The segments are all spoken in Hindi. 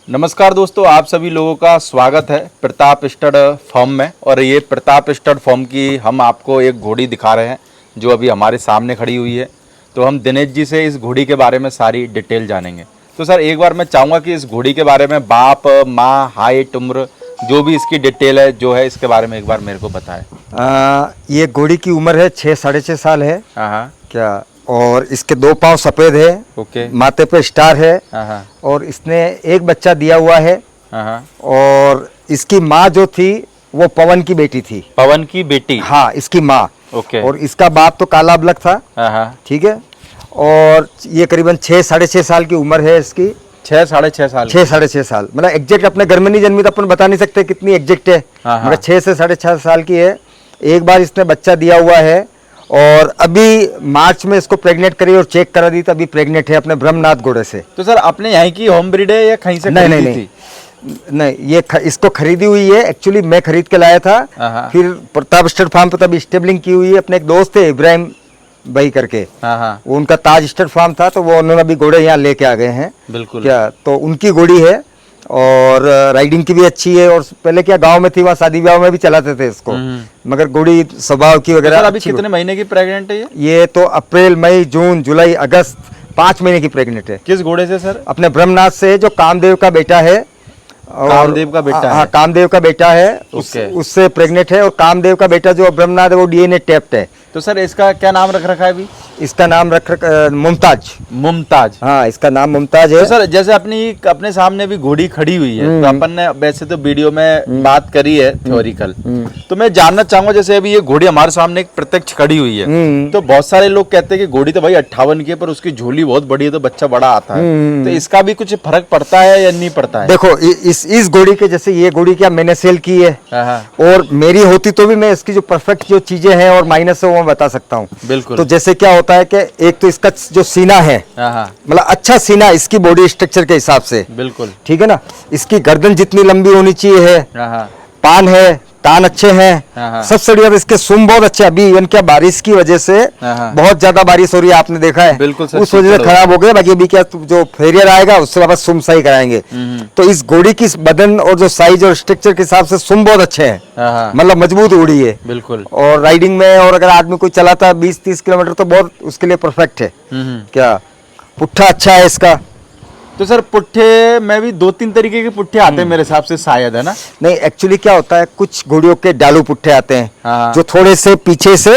नमस्कार दोस्तों, आप सभी लोगों का स्वागत है प्रताप स्टड फॉर्म में। और ये प्रताप स्टड फॉर्म की हम आपको एक घोड़ी दिखा रहे हैं जो अभी हमारे सामने खड़ी हुई है। तो हम दिनेश जी से इस घोड़ी के बारे में सारी डिटेल जानेंगे। तो सर, एक बार मैं चाहूँगा कि इस घोड़ी के बारे में बाप माँ, हाइट, उम्र, जो भी इसकी डिटेल है जो है इसके बारे में एक बार मेरे को बताएं। ये घोड़ी की उम्र है 6-6.5 साल है। हाँ क्या, और इसके 2 पाँव सफ़ेद है। ओके। माथे पे स्टार है। हाँ और इसने एक बच्चा दिया हुआ है। हाँ। और इसकी माँ जो थी वो पवन की बेटी थी। पवन की बेटी? हाँ, इसकी माँ। ओके। और इसका बाप तो काला अबलख था। हाँ। ठीक है। और ये करीबन 6-6.5 साल की उम्र है इसकी। 6-6.5 साल? 6-6.5 साल, मतलब एग्जैक्ट अपने घर में नहीं जन्मी तो अपन बता नहीं सकते कितनी एग्जैक्ट है, मगर 6 से 6.5 साल की है। एक बार इसने बच्चा दिया हुआ है और अभी मार्च में इसको प्रेग्नेंट करी और चेक करा दी तो अभी प्रेग्नेंट है अपने ब्रह्मनाथ घोड़े से। तो सर, अपने यहाँ की होम ब्रीड है या कहीं से खरीदी थी? नहीं, ये इसको खरीदी हुई है। एक्चुअली मैं खरीद के लाया था। फिर प्रताप स्टड फार्म पे तब स्टेबलिंग की हुई है। अपने एक दोस्त थे इब्राहिम भाई करके, वो उनका ताज स्टड फार्म था, तो वो उन्होंने अभी घोड़े यहाँ लेके आ गए हैं। बिल्कुल। क्या, तो उनकी घोड़ी है और राइडिंग की भी अच्छी है। और पहले क्या गांव में थी, वहाँ शादी ब्याह में भी चलाते थे इसको, मगर घोड़ी स्वभाव की वगैरह। तो अभी कितने महीने की प्रेग्नेंट है ये तो अप्रैल, मई, जून, जुलाई, अगस्त 5 महीने की प्रेग्नेंट है। किस घोड़े से सर? अपने ब्रह्मनाथ से, जो कामदेव का बेटा है। कामदेव का बेटा? हाँ, कामदेव का बेटा है। उससे प्रेग्नेंट है। और कामदेव का बेटा जो ब्रह्मनाथ है वो डीएनए टेस्ट है। तो सर, इसका क्या नाम रख रखा है अभी? इसका नाम मुमताज। मुमताज? हाँ, इसका नाम मुमताज है। तो सर, जैसे अपने सामने भी घोड़ी खड़ी हुई है, तो अपन ने वैसे तो वीडियो में बात करी है थ्योरिकल, तो मैं जानना चाहूंगा, जैसे अभी ये घोड़ी हमारे सामने एक प्रत्यक्ष खड़ी हुई है, तो बहुत सारे लोग कहते हैं कि घोड़ी तो भाई 58 की है, पर उसकी झोली बहुत बड़ी है तो बच्चा बड़ा आता है। तो इसका भी कुछ फर्क पड़ता है या नहीं पड़ता है? देखो, इस घोड़ी के, जैसे ये घोड़ी क्या मैंने सेल की है, और मेरी होती तो भी मैं इसकी जो परफेक्ट जो चीजें हैं और माइनस है वो मैं बता सकता हूँ। बिल्कुल। तो जैसे क्या होता है कि एक तो इसका जो सीना है, मतलब अच्छा सीना इसकी बॉडी स्ट्रक्चर के हिसाब से। बिल्कुल। ठीक है ना। इसकी गर्दन जितनी लंबी होनी चाहिए है, पान है, कान अच्छे हैं, सबसे बढ़िया। इसके सुम बहुत अच्छे। अभी इवन क्या बारिश की वजह से बहुत ज्यादा बारिश हो रही है, आपने देखा है। बिल्कुल सर, उस वजह से खराब हो गया। बाकी अभी क्या जो फेरियर आएगा उससे वापस सुम सही कराएंगे। तो इस घोड़ी की बदन और जो साइज और स्ट्रक्चर के हिसाब से सुम बहुत अच्छे हैं, मतलब मजबूत घोड़ी है। बिल्कुल। और राइडिंग में, और अगर आदमी कोई चलाता है 20-30 किलोमीटर तो बहुत उसके लिए परफेक्ट है। क्या, पुट्ठा अच्छा है इसका। तो सर, पुट्ठे में भी 2-3 तरीके के पुट्ठे आते हैं मेरे हिसाब से, शायद, है ना? नहीं, एक्चुअली क्या होता है, कुछ घोड़ियों के डालू पुट्ठे आते हैं जो थोड़े से पीछे से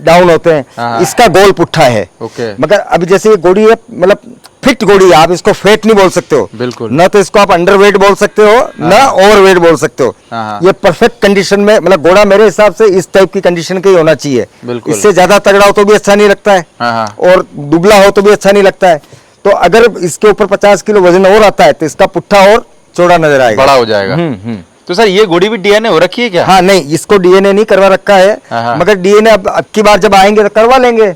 डाउन होते हैं। इसका गोल पुट्ठा है। ओके। मगर अब जैसे ये घोड़ी है, मतलब फिट घोड़ी है, आप इसको फेट नहीं बोल सकते हो। बिल्कुल। ना तो इसको आप अंडरवेट बोल सकते हो, ना ओवरवेट बोल सकते हो। ये परफेक्ट कंडीशन में, मतलब घोड़ा मेरे हिसाब से इस टाइप की कंडीशन का ही होना चाहिए। इससे ज्यादा तगड़ा हो तो भी अच्छा नहीं लगता है, और दुबला हो तो भी अच्छा नहीं लगता है। तो अगर इसके ऊपर 50 किलो वजन और आता है तो इसका पुट्ठा और चौड़ा नजर आएगा, बड़ा हो जाएगा। तो सर, ये घोड़ी भी डीएनए हो रखी है क्या? हाँ, नहीं, इसको डीएनए नहीं करवा रखा है, मगर डीएनए अब की बार जब आएंगे तो करवा लेंगे।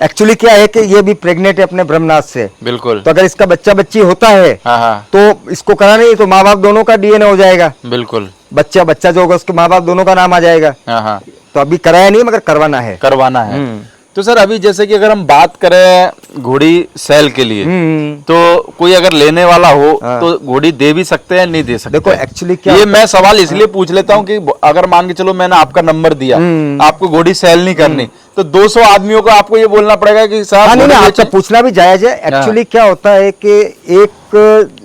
एक्चुअली क्या है कि ये भी प्रेग्नेंट है अपने ब्रह्मनाथ से। बिल्कुल। तो अगर इसका बच्चा बच्ची होता है तो इसको करा नहीं तो माँ बाप दोनों का डीएनए हो जाएगा। बिल्कुल। बच्चा जो होगा उसके माँ बाप दोनों का नाम आ जाएगा। तो अभी कराया नहीं, मगर करवाना है। तो सर, अभी जैसे कि अगर हम बात करें घोड़ी सेल के लिए, तो कोई अगर लेने वाला हो तो घोड़ी दे भी सकते हैं, नहीं दे सकते? देखो, एक्चुअली क्या, ये मैं सवाल इसलिए पूछ लेता हूँ कि अगर मान के चलो मैंने आपका नंबर दिया, आपको घोड़ी सेल नहीं करनी, तो 200 आदमियों को आपको ये बोलना पड़ेगा कि साहब। नहीं, आपका पूछना भी जायज है। एक्चुअली क्या होता है कि एक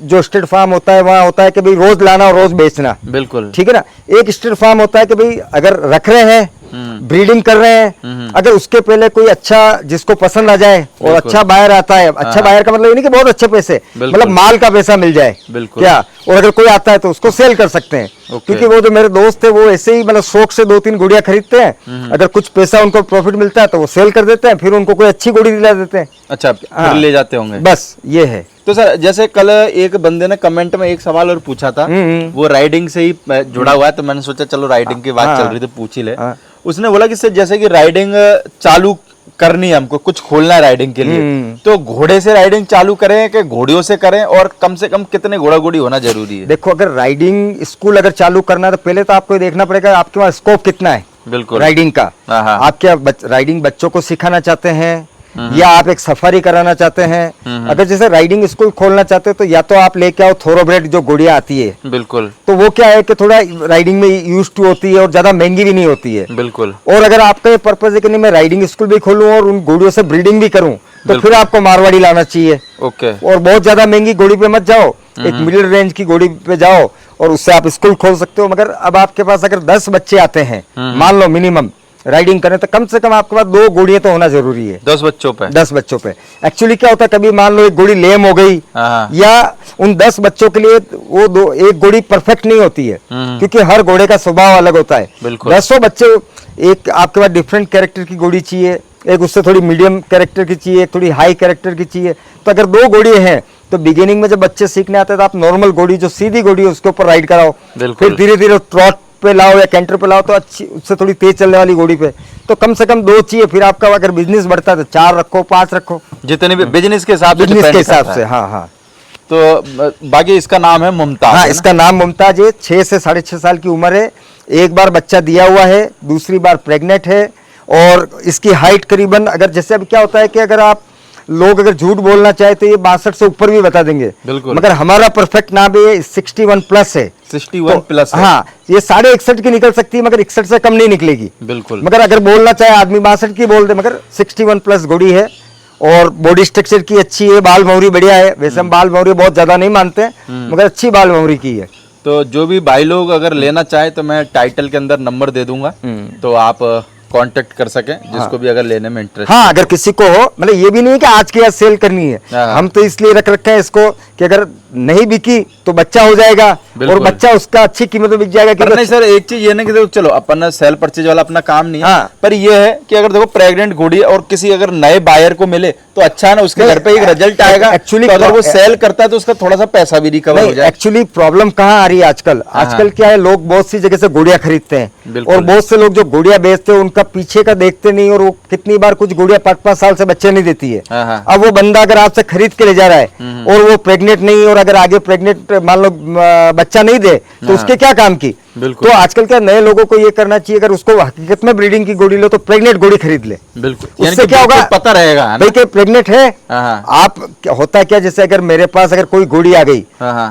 जो स्टेट फार्म होता है वहाँ होता है कि भाई रोज लाना और रोज बेचना। बिल्कुल। ठीक है ना। एक स्टेट फार्म होता है कि भाई अगर रख रहे हैं, ब्रीडिंग कर रहे हैं, अगर उसके पहले कोई अच्छा जिसको पसंद आ जाए और अच्छा बायर आता है, अच्छा बायर का मतलब ये नहीं कि बहुत अच्छे पैसे, मतलब माल का पैसा मिल जाए क्या, और अगर कोई आता है तो उसको सेल कर सकते हैं। क्योंकि वो जो मेरे दोस्त थे वो ऐसे ही मतलब शौक से 2-3 घोड़ियां खरीदते हैं, अगर कुछ पैसा उनको प्रॉफिट मिलता है तो वो सेल कर देते हैं, फिर उनको कोई अच्छी घोड़ी दिला देते हैं। अच्छा, फिर ले जाते होंगे। बस ये है। तो सर, जैसे कल एक बंदे ने कमेंट में एक सवाल और पूछा था, वो राइडिंग से ही जुड़ा हुआ है, तो मैंने सोचा चलो राइडिंग की बात चल रही तो पूछ ही ले। उसने बोला कि सर, जैसे कि राइडिंग चालू करनी है, हमको कुछ खोलना है राइडिंग के लिए, तो घोड़े से राइडिंग चालू करें कि घोड़ियों से करें, और कम से कम कितने घोड़ा घोड़ी होना जरूरी है? देखो, अगर राइडिंग स्कूल अगर चालू करना है तो पहले तो आपको ये देखना पड़ेगा आपके पास स्कोप कितना है। बिल्कुल। राइडिंग का, आप क्या राइडिंग बच्चों को सिखाना चाहते हैं या आप एक सफारी कराना चाहते हैं, अगर जैसे राइडिंग स्कूल खोलना चाहते हैं तो या तो आप लेके आओ थोरोब्रेड जो घोड़ियां आती है, बिल्कुल, तो वो क्या है कि थोड़ा राइडिंग में यूज टू होती है और ज्यादा महंगी भी नहीं होती है, बिल्कुल। और अगर आपका ये पर्पज है कि नहीं मैं राइडिंग स्कूल भी खोलूं और उन घोड़ियों से ब्रीडिंग भी करूं, तो फिर आपको मारवाड़ी लाना चाहिए। ओके। और बहुत ज्यादा महंगी घोड़ी पे मत जाओ, एक मिडिल रेंज की घोड़ी पे जाओ और उससे आप स्कूल खोल सकते हो। मगर अब आपके पास अगर 10 बच्चे आते हैं, मान लो मिनिमम राइडिंग करें, तो कम से कम आपके पास 2 घोड़ियां तो होना जरूरी है 10 बच्चों पे। 10 बच्चों पे। एक्चुअली क्या होता है, कभी मान लो एक घोड़ी लेम हो गई हाँ। या उन 10 बच्चों के लिए वो एक घोड़ी परफेक्ट नहीं होती है, क्योंकि हर घोड़े का स्वभाव अलग होता है। बिल्कुल। 10 बच्चे, एक आपके पास डिफरेंट कैरेक्टर की घोड़ी चाहिए, एक उससे थोड़ी मीडियम कैरेक्टर की चाहिए, एक थोड़ी हाई कैरेक्टर की चाहिए। तो अगर 2 घोड़ी हैं तो बिगिनिंग में जब बच्चे सीखने आते हैं तो आप नॉर्मल घोड़ी जो सीधी घोड़ी है उसके ऊपर राइड कराओ, फिर धीरे धीरे ट्रॉट पे लाओ या कैंटर पे लाओ, तो अच्छी उससे थोड़ी तेज चलने वाली घोड़ी पे। तो कम से कम 2 चाहिए। फिर आपका अगर बिजनेस बढ़ता है तो 4 रखो, 5 रखो, जितने भी बिजनेस के हिसाब से, बिजनेस के हिसाब से। हाँ हाँ। तो बाकी इसका नाम है मुमताज। हाँ, है इसका नाम मुमताज है। 6 से 6.5 साल की उम्र है, एक बार बच्चा दिया हुआ है, दूसरी बार प्रेग्नेंट है। और इसकी हाइट करीबन, अगर जैसे अब क्या होता है कि अगर आप लोग अगर झूठ बोलना चाहे तो ये 62 से ऊपर भी बता देंगे, बिल्कुल। मगर हमारा परफेक्ट नाम है 61 प्लस है। 61 प्लस है। हाँ, ये 61.5 की निकल सकती है, मगर 61 से कम नहीं निकलेगी। बिल्कुल। मगर अगर बोलना चाहे आदमी 62 की बोल दे, मगर 61 प्लस घोड़ी है। और बॉडी स्ट्रक्चर की अच्छी है, बाल भौरी बढ़िया है। वैसे हम बाल भौरी बहुत ज्यादा नहीं मानते हैं, मगर अच्छी बाल भौरी की है। तो जो भी भाई लोग अगर लेना चाहे तो मैं टाइटल के अंदर नंबर दे दूंगा, तो आप कांटेक्ट कर सकें, जिसको भी अगर लेने में इंटरेस्ट। हाँ, अगर किसी को हो, मतलब ये भी नहीं है कि आज के आज सेल करनी है, हम तो इसलिए रख रखे हैं इसको कि अगर नहीं बिकी तो बच्चा हो जाएगा और बच्चा उसका अच्छी कीमत में बिक जाएगा। नहीं सर, एक चीज ये नहीं कि देखो, चलो अपन सेल परचेज वाला अपना काम नहीं है, पर ये है कि अगर देखो प्रेग्नेंट घोड़ी और किसी अगर नए बायर को मिले तो अच्छा है ना, उसके घर पे एक रिजल्ट आएगा। एक्चुअली तो अगर वो सेल करता है तो उसका थोड़ा सा पैसा भी रिकवर हो जाए। एक्चुअली प्रॉब्लम कहाँ आ रही है आजकल? आजकल क्या है, लोग बहुत सी जगह से घोड़ियां खरीदते हैं और बहुत से लोग जो घोड़ियां बेचते हैं उनका पीछे का देखते नहीं, और वो कितनी बार कुछ घोड़ियां 5-5 साल से बच्चे नहीं देती है। अब वो बंदा अगर आपसे खरीद के ले जा रहा है और वो प्रेग्नेंट नहीं, और अगर आगे प्रेग्नेंट मान लो बच्चा नहीं दे, तो उसके क्या काम की? तो आजकल क्या नए लोगों को ये करना चाहिए, अगर उसको हकीकत में ब्रीडिंग की घोड़ी लो तो प्रेग्नेंट घोड़ी खरीद ले। बिल्कुल। उससे क्या होगा, पता रहेगा भाई कि प्रेग्नेंट है। आप होता है क्या, जैसे अगर मेरे पास अगर कोई घोड़ी आ गई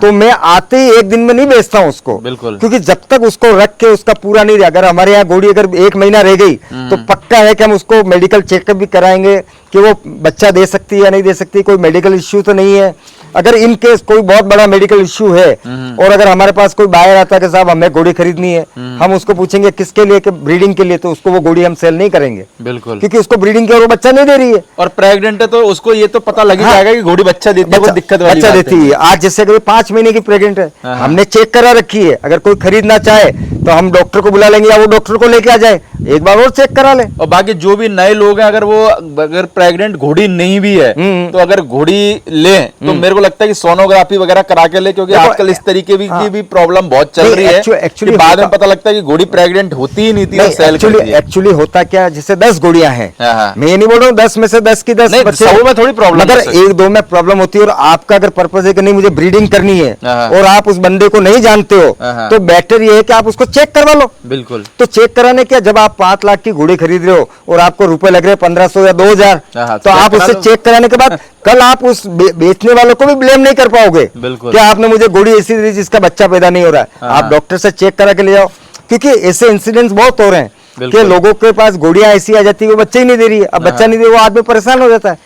तो मैं आते ही 1 दिन में नहीं बेचता हूँ उसको, बिल्कुल। क्योंकि जब तक उसको रख के उसका पूरा नहीं रहा, अगर हमारे यहाँ घोड़ी अगर 1 महीना रह गई तो पक्का है कि हम उसको मेडिकल चेकअप भी कराएंगे कि वो बच्चा दे सकती है या नहीं दे सकती, कोई मेडिकल इश्यू तो नहीं है। अगर इन केस कोई बहुत बड़ा मेडिकल इश्यू है और अगर हमारे पास कोई बायर आता है कि साहब हमें घोड़ी खरीदनी है, हम उसको पूछेंगे किसके लिए, कि ब्रीडिंग के लिए, तो उसको वो घोड़ी हम सेल नहीं करेंगे, बिल्कुल, क्योंकि उसको ब्रीडिंग की और वो बच्चा नहीं दे रही है। और प्रेग्नेंट है तो उसको ये तो पता लग जाएगा कि घोड़ी बच्चा देती है, वो दिक्कत वाली बच्चा बात देती है। आज जैसे कोई 5 महीने की प्रेग्नेंट है, हमने चेक करा रखी है, अगर कोई खरीदना चाहे तो हम डॉक्टर को बुला लेंगे या वो डॉक्टर को लेके आ जाए, एक बार और चेक करा ले। और बाकी जो भी नए लोग हैं, अगर प्रेग्नेंट घोड़ी नहीं भी है तो अगर घोड़ी ले तो मेरे को लगता है कि सोनोग्राफी वगैरह करा के ले, क्योंकि आजकल इस तरीके की भी प्रॉब्लम बहुत चल रही है कि बाद में पता लगता है कि घोड़ी प्रेग्नेंट होती ही नहीं थी और सेल करती है। एक्चुअली होता क्या, जैसे 10 घोड़ियां हैं, मैं ये नहीं बोल रहा हूँ 10 में से 10 की 10 बच्चे, में थोड़ी प्रॉब्लम, अगर 1-2 में प्रॉब्लम होती है और आपका अगर पर्पज है कि नहीं मुझे ब्रीडिंग करनी है और आप उस बंदे को नहीं जानते हो, तो बेटर ये है कि आप उसको चेक करवा लो। बिल्कुल। तो चेक कराने क्या, जब आप 5 लाख की घोड़ी खरीद रहे हो और आपको रुपए लग रहे हैं 1500 या 2000, तो आप उससे चेक कराने के बाद कल आप उस बेचने वालों को भी ब्लेम नहीं कर पाओगे कि आपने मुझे घोड़ी ऐसी दी जिसका बच्चा पैदा नहीं हो रहा है। आप डॉक्टर से चेक करा के ले जाओ, क्योंकि ऐसे इंसिडेंट्स बहुत हो रहे हैं कि लोगों के पास घोड़ियां ऐसी आ जाती है वो बच्चे ही नहीं दे रही है, अब बच्चा नहीं दे वो आदमी परेशान हो जाता है।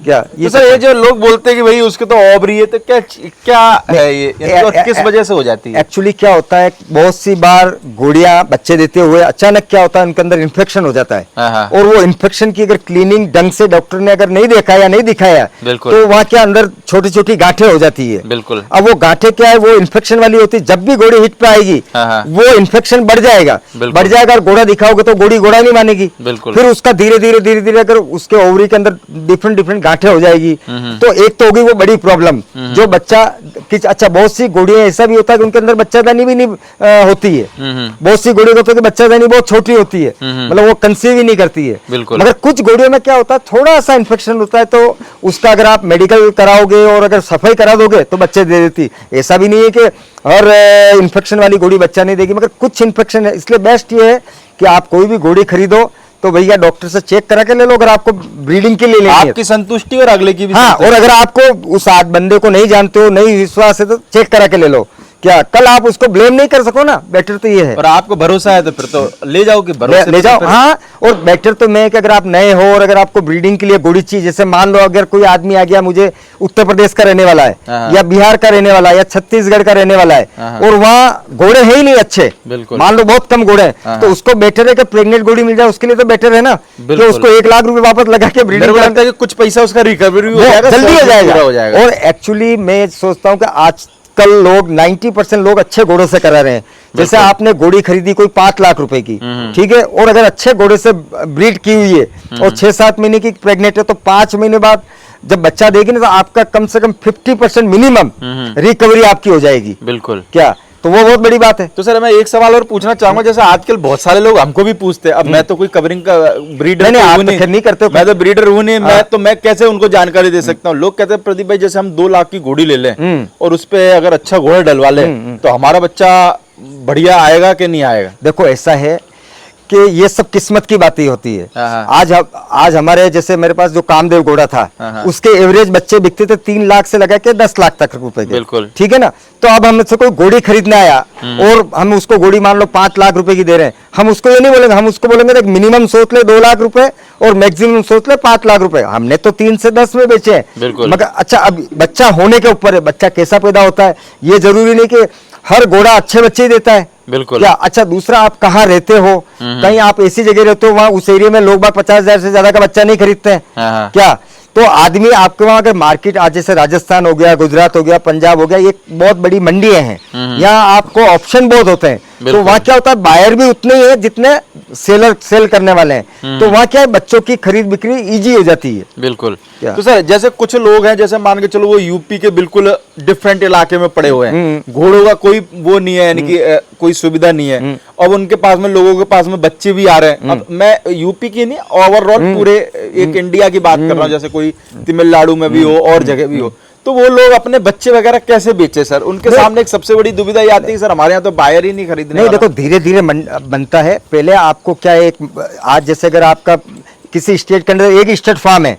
क्या ये तो सर, ये जो लोग बोलते हैं कि भाई उसके तो ओवरी है, तो क्या है ये, किस वजह से हो जाती है? एक्चुअली क्या होता है, बहुत सी बार घोड़ियां बच्चे देते हुए अचानक क्या होता है, उनके अंदर इन्फेक्शन हो जाता है, और वो इन्फेक्शन की अगर क्लीनिंग ढंग से डॉक्टर ने अगर नहीं देखा या नहीं दिखाया तो वहाँ क्या अंदर छोटी छोटी गांठें हो जाती है। बिल्कुल। अब वो गांठें क्या है, वो इन्फेक्शन वाली होती है, जब भी घोड़ी हिट पे आएगी वो इन्फेक्शन बढ़ जाएगा और घोड़ा दिखाओगे तो घोड़ी घोड़ा नहीं मानेगी। फिर उसका धीरे धीरे अगर उसके ओवरी के अंदर डिफरेंट गांठें हो जाएगी, तो एक तो होगी वो बड़ी प्रॉब्लम जो बच्चा अच्छा, बहुत सी घोड़ियां ऐसा भी होता है कि उनके अंदर बच्चादानी भी नहीं होती है, बहुत सी घोड़ियों को तो बच्चादानी बहुत छोटी होती है, मतलब वो कंसीव ही नहीं करती है। मगर कुछ घोड़ियों में क्या होता है, थोड़ा सा इन्फेक्शन होता है, तो उसका अगर आप मेडिकल कराओगे और अगर सफाई करा दोगे तो बच्चे दे देती। ऐसा भी नहीं है कि हर इन्फेक्शन वाली घोड़ी बच्चा नहीं देगी, मगर कुछ इन्फेक्शन है। इसलिए बेस्ट ये है कि आप कोई भी घोड़ी खरीदो तो भैया डॉक्टर से चेक करा के ले लो, अगर आपको ब्रीडिंग के लिए लेनी है। आपकी संतुष्टि और अगले की भी हाँ, और अगर आपको उस बंदे को नहीं जानते हो, नहीं विश्वास है, तो चेक करा के ले लो। क्या कल आप उसको ब्लेम नहीं कर सको ना, बेटर तो ये है। और आपको भरोसा है तो फिर तो ले जाओ कि भरोसे ले जाओ। हाँ, और बेटर तो मैं कि अगर आप नए हो और अगर आपको ब्रीडिंग के लिए घोड़ी चाहिए, जैसे मान लो अगर कोई आदमी आ गया, मुझे उत्तर प्रदेश का रहने वाला है या बिहार का रहने वाला है या छत्तीसगढ़ का रहने वाला है और वहाँ घोड़े है ही नहीं अच्छे, मान लो बहुत कम घोड़े हैं, तो उसको बेटर है कि प्रेग्नेंट घोड़ी मिल जाए, उसके लिए तो बेटर है ना कि उसको 1 लाख रुपए वापस लगा के ब्रीडिंग लगता है कि कुछ पैसा उसका रिकवरी हो जाएगा, जल्दी हो जाएगा। और एक्चुअली मैं सोचता हूँ कि आज कल लोग 90% लोग अच्छे घोड़ों से करा रहे हैं। जैसे आपने घोड़ी खरीदी कोई 5 लाख रुपए की, ठीक है, और अगर अच्छे घोड़े से ब्रीड की हुई है और 6-7 महीने की प्रेग्नेंट है, तो 5 महीने बाद जब बच्चा देगी ना, तो आपका कम से कम 50% मिनिमम रिकवरी आपकी हो जाएगी। बिल्कुल। क्या, तो वो बहुत बड़ी बात है। तो सर मैं एक सवाल और पूछना चाहूंगा, जैसे आजकल बहुत सारे लोग हमको भी पूछते हैं, अब मैं तो कोई कवरिंग का ब्रीडर नहीं, आप नहीं करते हो, मैं तो ब्रीडर हूँ नहीं, मैं कैसे उनको जानकारी दे सकता हूँ। लोग कहते हैं प्रदीप भाई जैसे हम 2 लाख की घोड़ी ले लें और उस पे अगर अच्छा घोड़ा डलवा ले तो हमारा बच्चा बढ़िया आएगा कि नहीं आएगा? देखो ऐसा है कि ये सब किस्मत की बातें होती है। आज हमारे जैसे मेरे पास जो कामदेव घोड़ा था, उसके एवरेज बच्चे बिकते थे 3 लाख से लगा के 10 लाख तक रुपए के। बिल्कुल, ठीक है ना। तो अब हमसे कोई घोड़ी खरीदने आया और हम उसको घोड़ी मान लो 5 लाख रुपए की दे रहे हैं, हम उसको ये नहीं बोलेंगे, हम उसको बोलेंगे मिनिमम सोच ले 2 लाख रुपए और मैक्सिमम सोच ले 5 लाख रुपए। हमने तो 3 से 10 में बेचे हैं। मगर अच्छा, अब बच्चा होने के ऊपर है, बच्चा कैसा पैदा होता है, ये जरूरी नहीं कि हर घोड़ा अच्छे बच्चे ही देता है। बिल्कुल। क्या, अच्छा दूसरा आप कहाँ रहते हो, कहीं आप ऐसी जगह रहते हो वहाँ उस एरिया में लोग 50,000 से ज्यादा का बच्चा नहीं खरीदते हैं। क्या, तो आदमी आपके वहाँ अगर मार्केट आज जैसे राजस्थान हो गया, गुजरात हो गया, पंजाब हो गया, ये बहुत बड़ी मंडी हैं, यहाँ आपको ऑप्शन बहुत होते हैं। तो वहाँ क्या होता है, बायर भी उतने ही है जितने सेल करने वाले हैं। तो वहाँ क्या है, बच्चों की खरीद बिक्री इजी हो जाती है। बिल्कुल। तो सर जैसे कुछ लोग हैं, जैसे मान के चलो वो यूपी के बिल्कुल डिफरेंट इलाके में पड़े हुए हैं, घोड़ों का कोई वो नहीं है, यानी कि कोई सुविधा नहीं है, अब उनके पास में लोगों के पास में बच्चे भी आ रहे हैं। अब मैं यूपी की नहीं, ओवरऑल पूरे एक इंडिया की बात कर रहा हूँ, जैसे कोई तमिलनाडु में भी हो और जगह भी हो, तो वो लोग अपने बच्चे वगैरह कैसे बेचे सर? उनके सामने एक सबसे बड़ी दुविधा ये आती है सर, हमारे यहाँ तो बायर ही नहीं खरीदने। नहीं, देखो धीरे धीरे बनता है। पहले आपको क्या है, आज जैसे अगर आपका किसी स्टेट के अंदर एक स्टेट फार्म है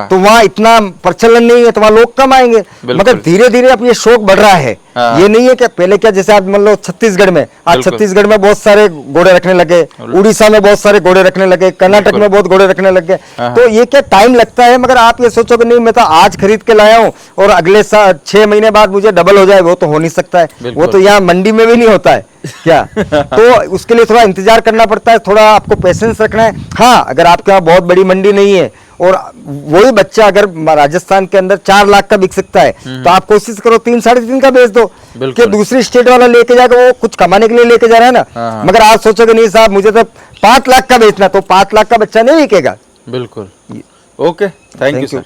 तो वहाँ इतना प्रचलन नहीं है, तो वहाँ लोग कम आएंगे। मगर धीरे धीरे अब ये शौक बढ़ रहा है। ये नहीं है कि पहले क्या, जैसे आप मान लो छत्तीसगढ़ में, आज छत्तीसगढ़ में बहुत सारे घोड़े रखने लगे, उड़ीसा में बहुत सारे घोड़े रखने लगे, कर्नाटक में बहुत घोड़े रखने लगे। तो ये क्या टाइम लगता है, मगर आप ये सोचो कि नहीं मैं तो आज खरीद के लाया हूँ और अगले 6 महीने बाद मुझे डबल हो जाए, वो तो हो नहीं सकता है। वो तो यहाँ मंडी में भी नहीं होता है। क्या, तो उसके लिए थोड़ा इंतजार करना पड़ता है, थोड़ा आपको पेशेंस रखना है। हाँ, अगर आपके यहाँ बहुत बड़ी मंडी नहीं है और वही बच्चा अगर राजस्थान के अंदर 4 लाख का बिक सकता है, तो आप कोशिश करो 3-3.5 का बेच दो, कि दूसरी स्टेट वाला लेके जाकर वो कुछ कमाने के लिए लेके जा रहा है ना। मगर आप सोचोगे नहीं साहब मुझे तो 5 लाख का बेचना, तो 5 लाख का बच्चा नहीं बिकेगा। बिल्कुल। Okay, thank you sir.